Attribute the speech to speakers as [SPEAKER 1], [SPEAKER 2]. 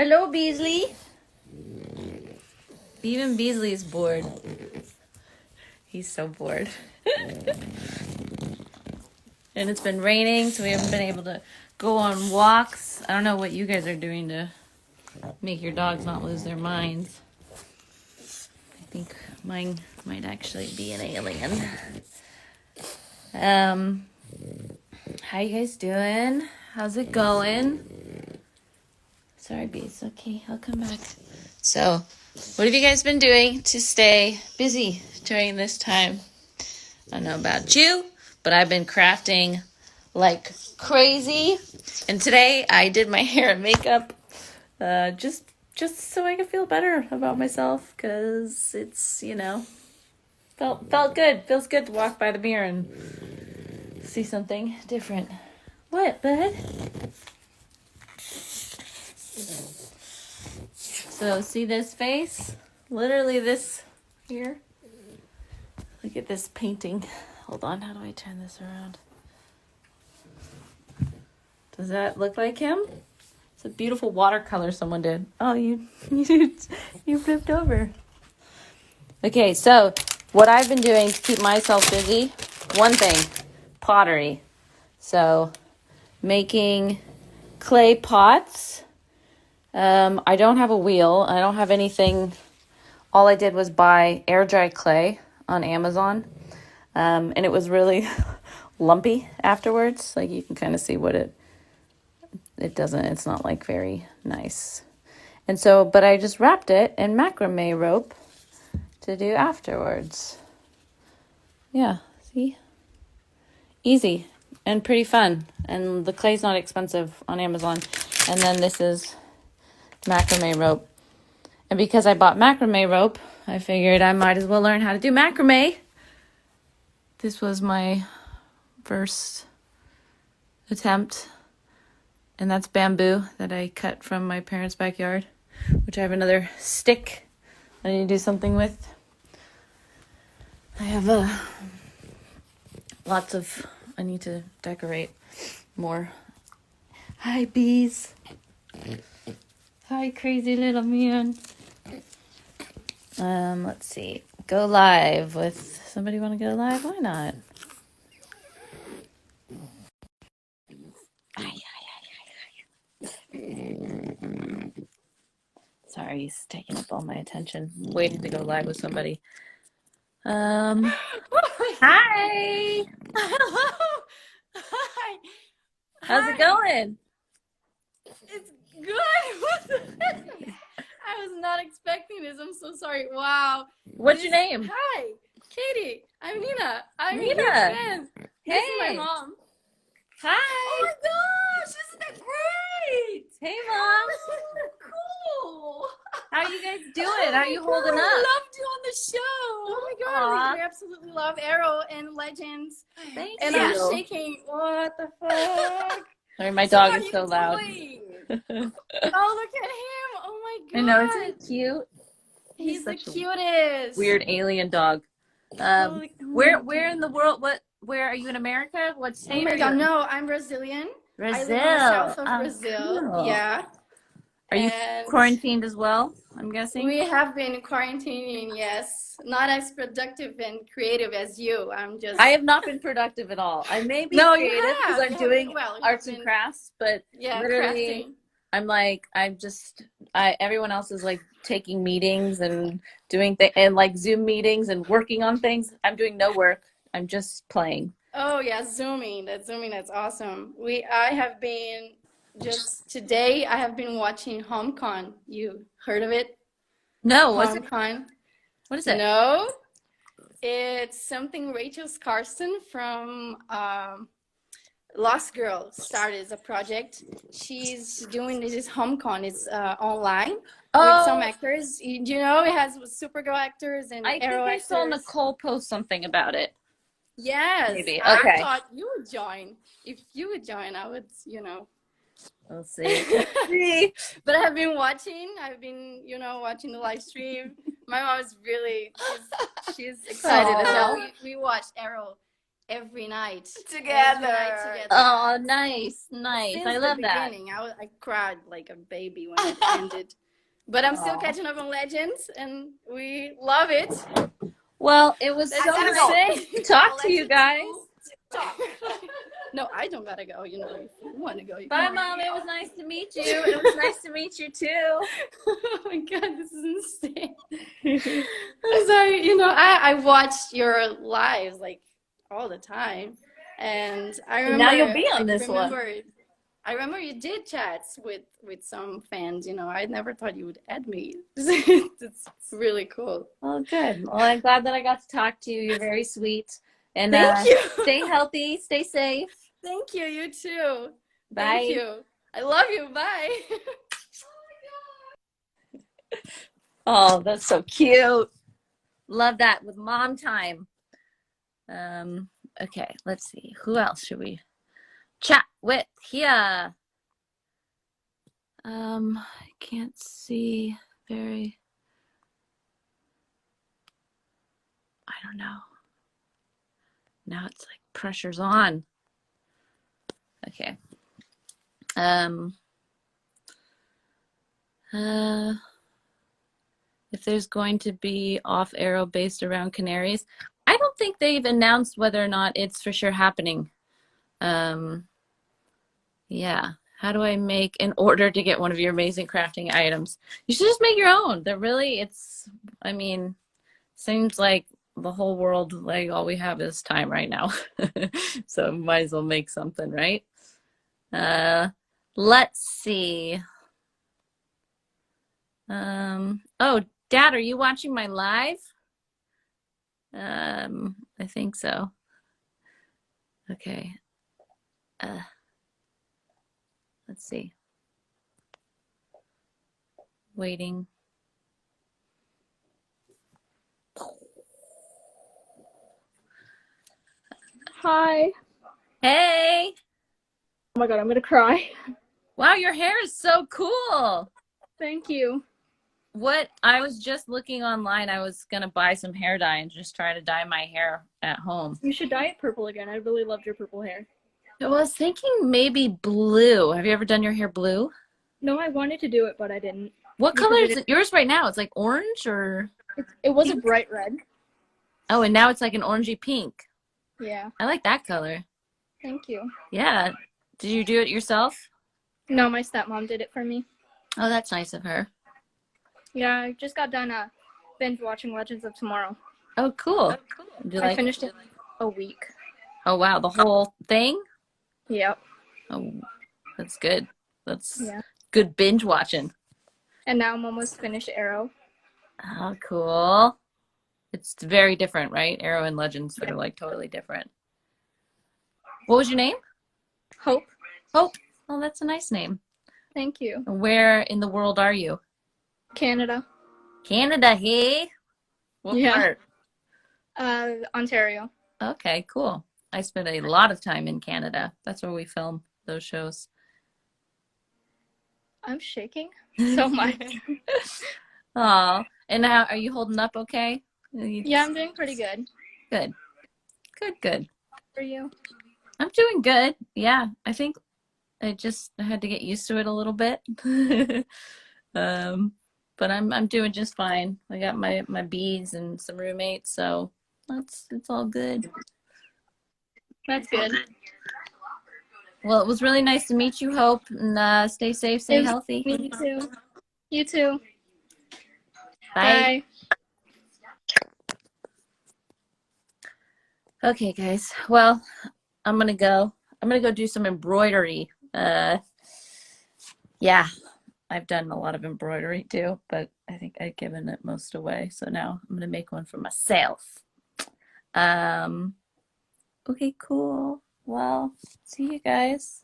[SPEAKER 1] Hello, Beasley. Even Beasley's bored. He's so bored. And it's been raining, so we haven't been able to go on walks. I don't know what you guys are doing to make your dogs not lose their minds. I think mine might actually be an alien. How you guys doing? How's it going? Sorry, Bees. Okay, I'll come back. So, what have you guys been doing to stay busy during this time? I don't know about you, but I've been crafting like crazy. And today I did my hair and makeup just so I could feel better about myself, because it's, felt good. Feels good to walk by the mirror and see something different. What, bud? So, see this face? Literally this here. Look at this painting. Hold on, how do I turn this around? Does that look like him? It's a beautiful watercolor someone did. Oh, you flipped over. Okay, so what I've been doing to keep myself busy, one thing, pottery. So making clay pots. I don't have a wheel. I don't have anything. All I did was buy air dry clay on Amazon. And it was really lumpy afterwards. Like, you can kind of see what it's not like very nice. And so, but I just wrapped it in macrame rope to do afterwards. Yeah, see? Easy and pretty fun. And the clay's not expensive on Amazon. And then this is macrame rope. And because I bought macrame rope, I figured I might as well learn how to do macrame. This was my first attempt. And that's bamboo that I cut from my parents' backyard, which I have another stick I need to do something with. I have I need to decorate more. Hi, bees. Hi, crazy little man. Let's see. Go live with somebody. Want to go live? Why not? Sorry, he's taking up all my attention. I'm waiting to go live with somebody. Hi.
[SPEAKER 2] Hello. Hi.
[SPEAKER 1] How's it going?
[SPEAKER 2] It's good. What the heck? I was not expecting this. I'm so sorry. Wow.
[SPEAKER 1] What's your name?
[SPEAKER 2] Hi, Katie. I'm Nina. I'm a huge
[SPEAKER 1] Nina.
[SPEAKER 2] fan.
[SPEAKER 1] Hey.
[SPEAKER 2] This is my mom.
[SPEAKER 1] Hi.
[SPEAKER 2] Oh my gosh, isn't that great?
[SPEAKER 1] Hey, Mom.
[SPEAKER 2] This is so cool.
[SPEAKER 1] How you guys doing? How are you holding
[SPEAKER 2] I
[SPEAKER 1] up?
[SPEAKER 2] loved you on the show. Oh my god,
[SPEAKER 1] Aw.
[SPEAKER 2] we absolutely love Arrow and Legends.
[SPEAKER 1] Thank
[SPEAKER 2] and
[SPEAKER 1] you.
[SPEAKER 2] I'm shaking. What the fuck?
[SPEAKER 1] Sorry, my
[SPEAKER 2] So
[SPEAKER 1] dog
[SPEAKER 2] how
[SPEAKER 1] is
[SPEAKER 2] you
[SPEAKER 1] so loud.
[SPEAKER 2] doing? Oh, look at him. Oh my god.
[SPEAKER 1] I know, isn't he cute?
[SPEAKER 2] He's the
[SPEAKER 1] such a
[SPEAKER 2] cutest.
[SPEAKER 1] weird alien dog.
[SPEAKER 2] Oh
[SPEAKER 1] Where in the world? Where are you in America? What
[SPEAKER 2] Oh
[SPEAKER 1] state
[SPEAKER 2] my
[SPEAKER 1] are you
[SPEAKER 2] god,
[SPEAKER 1] in?
[SPEAKER 2] no, I'm Brazilian. I live in the
[SPEAKER 1] Brazil.
[SPEAKER 2] south of
[SPEAKER 1] Oh,
[SPEAKER 2] Brazil.
[SPEAKER 1] cool.
[SPEAKER 2] Yeah.
[SPEAKER 1] Are you
[SPEAKER 2] And
[SPEAKER 1] quarantined as well, I'm guessing?
[SPEAKER 2] we have been quarantining, yes. Not as productive and creative as you.
[SPEAKER 1] I have not been productive at all. I may be
[SPEAKER 2] No, you
[SPEAKER 1] creative because
[SPEAKER 2] have.
[SPEAKER 1] I'm
[SPEAKER 2] You have
[SPEAKER 1] doing
[SPEAKER 2] been, well, you
[SPEAKER 1] arts
[SPEAKER 2] have
[SPEAKER 1] and
[SPEAKER 2] been,
[SPEAKER 1] crafts, but
[SPEAKER 2] yeah,
[SPEAKER 1] literally
[SPEAKER 2] crafting.
[SPEAKER 1] I'm like, everyone else is like taking meetings and doing things and like Zoom meetings and working on things. I'm doing no work. I'm just playing.
[SPEAKER 2] Oh yeah, zooming. That's awesome. I have been just today. I have been watching HomeCon. You heard of it?
[SPEAKER 1] No, what's it?
[SPEAKER 2] HomeCon.
[SPEAKER 1] What is it?
[SPEAKER 2] No, it's something Rachel Skarsten from Lost Girl started as a project. She's doing this HomeCon. It's online with some actors. You know, it has Supergirl actors and
[SPEAKER 1] I
[SPEAKER 2] Arrow
[SPEAKER 1] think I saw
[SPEAKER 2] actors.
[SPEAKER 1] Nicole post something about it.
[SPEAKER 2] Yes,
[SPEAKER 1] Maybe.
[SPEAKER 2] I
[SPEAKER 1] Okay.
[SPEAKER 2] thought you would join. If you would join, I would,
[SPEAKER 1] We'll see.
[SPEAKER 2] But I've been watching. Watching the live stream. My mom is she's excited as well. We watched Arrow every night
[SPEAKER 3] Together.
[SPEAKER 1] Oh, nice, nice.
[SPEAKER 2] Since
[SPEAKER 1] I
[SPEAKER 2] the
[SPEAKER 1] love that.
[SPEAKER 2] beginning. I cried like a baby when it ended. But I'm still
[SPEAKER 1] Aw.
[SPEAKER 2] catching up on Legends, and we love it.
[SPEAKER 1] Well, it was
[SPEAKER 2] That's
[SPEAKER 1] so
[SPEAKER 3] gotta
[SPEAKER 1] nice
[SPEAKER 3] go.
[SPEAKER 1] to talk
[SPEAKER 3] I'll
[SPEAKER 1] to
[SPEAKER 3] let
[SPEAKER 1] you
[SPEAKER 3] you
[SPEAKER 1] guys.
[SPEAKER 3] talk.
[SPEAKER 2] No, I don't gotta go. You know, if you want to go, you
[SPEAKER 1] Bye,
[SPEAKER 2] can.
[SPEAKER 1] Mom. It was nice to meet you. It was nice to meet you too.
[SPEAKER 2] Oh my God, this is insane. I'm sorry. You know, I watched your lives like all the time, and I
[SPEAKER 1] And
[SPEAKER 2] remember.
[SPEAKER 1] now you'll be on this one.
[SPEAKER 2] I remember you did chats with some fans. You know, I never thought you would add me. It's really cool.
[SPEAKER 1] Oh, good. Well, I'm glad that I got to talk to you. You're very sweet. And
[SPEAKER 2] Thank you.
[SPEAKER 1] stay healthy, stay safe.
[SPEAKER 2] Thank you. You too.
[SPEAKER 1] Bye.
[SPEAKER 2] Thank you. I love you. Bye.
[SPEAKER 1] Oh, that's so cute. Love that with mom time. Okay, let's see. Who else should we chat with here? I can't see very. I don't know. Now it's like pressure's on. Okay. If there's going to be off arrow based around canaries, I don't think they've announced whether or not it's for sure happening. Yeah. How do I make in order to get one of your amazing crafting items? You should just make your own. They're really, I mean, seems like the whole world, like all we have is time right now. So might as well make something, right? Let's see. Oh, Dad, are you watching my live? I think so. Okay. Let's see. Waiting.
[SPEAKER 4] Hi.
[SPEAKER 1] Hey!
[SPEAKER 4] Oh my God, I'm gonna cry.
[SPEAKER 1] Wow, your hair is so cool.
[SPEAKER 4] Thank you.
[SPEAKER 1] I was just looking online. I was gonna buy some hair dye and just try to dye my hair at home.
[SPEAKER 4] You should dye it purple again. I really loved your purple hair.
[SPEAKER 1] I was thinking maybe blue. Have you ever done your hair blue?
[SPEAKER 4] No, I wanted to do it, but I didn't.
[SPEAKER 1] What
[SPEAKER 4] Because
[SPEAKER 1] color is it yours right now? It's like orange or?
[SPEAKER 4] It was a bright red.
[SPEAKER 1] Oh, and now it's like an orangey pink.
[SPEAKER 4] Yeah.
[SPEAKER 1] I like that color.
[SPEAKER 4] Thank you.
[SPEAKER 1] Yeah. Did you do it yourself?
[SPEAKER 4] No, my stepmom did it for me.
[SPEAKER 1] Oh, that's nice of her.
[SPEAKER 4] Yeah, I just got done binge watching Legends of Tomorrow.
[SPEAKER 1] Oh, cool.
[SPEAKER 4] I finished it a week.
[SPEAKER 1] Oh, wow. The whole thing?
[SPEAKER 4] Yep.
[SPEAKER 1] Oh, that's good. That's
[SPEAKER 4] Yeah.
[SPEAKER 1] good binge watching.
[SPEAKER 4] And now I'm almost finished Arrow.
[SPEAKER 1] Oh, cool. It's very different, right? Arrow and Legends, they're like totally different. What was your name?
[SPEAKER 4] Hope.
[SPEAKER 1] Hope. Oh, that's a nice name.
[SPEAKER 4] Thank you.
[SPEAKER 1] Where in the world are you?
[SPEAKER 4] Canada.
[SPEAKER 1] Canada, hey? What
[SPEAKER 4] Yeah.
[SPEAKER 1] part?
[SPEAKER 4] Ontario.
[SPEAKER 1] Okay, cool. I spent a lot of time in Canada. That's where we film those shows.
[SPEAKER 4] I'm shaking so much.
[SPEAKER 1] Oh, and how are you holding up okay?
[SPEAKER 4] Yeah, I'm doing pretty good.
[SPEAKER 1] Good. Good, good.
[SPEAKER 4] For you?
[SPEAKER 1] I'm doing good. Yeah, I think I had to get used to it a little bit. But I'm doing just fine. I got my beads and some roommates, so it's all good.
[SPEAKER 4] That's good.
[SPEAKER 1] Well, it was really nice to meet you, Hope, and stay safe, stay healthy.
[SPEAKER 4] Me too. You too.
[SPEAKER 1] Bye.
[SPEAKER 4] Bye.
[SPEAKER 1] Okay, guys. Well, I'm gonna go do some embroidery. Yeah, I've done a lot of embroidery too, but I think I've given it most away. So now I'm gonna make one for myself. Okay, cool. Well, see you guys.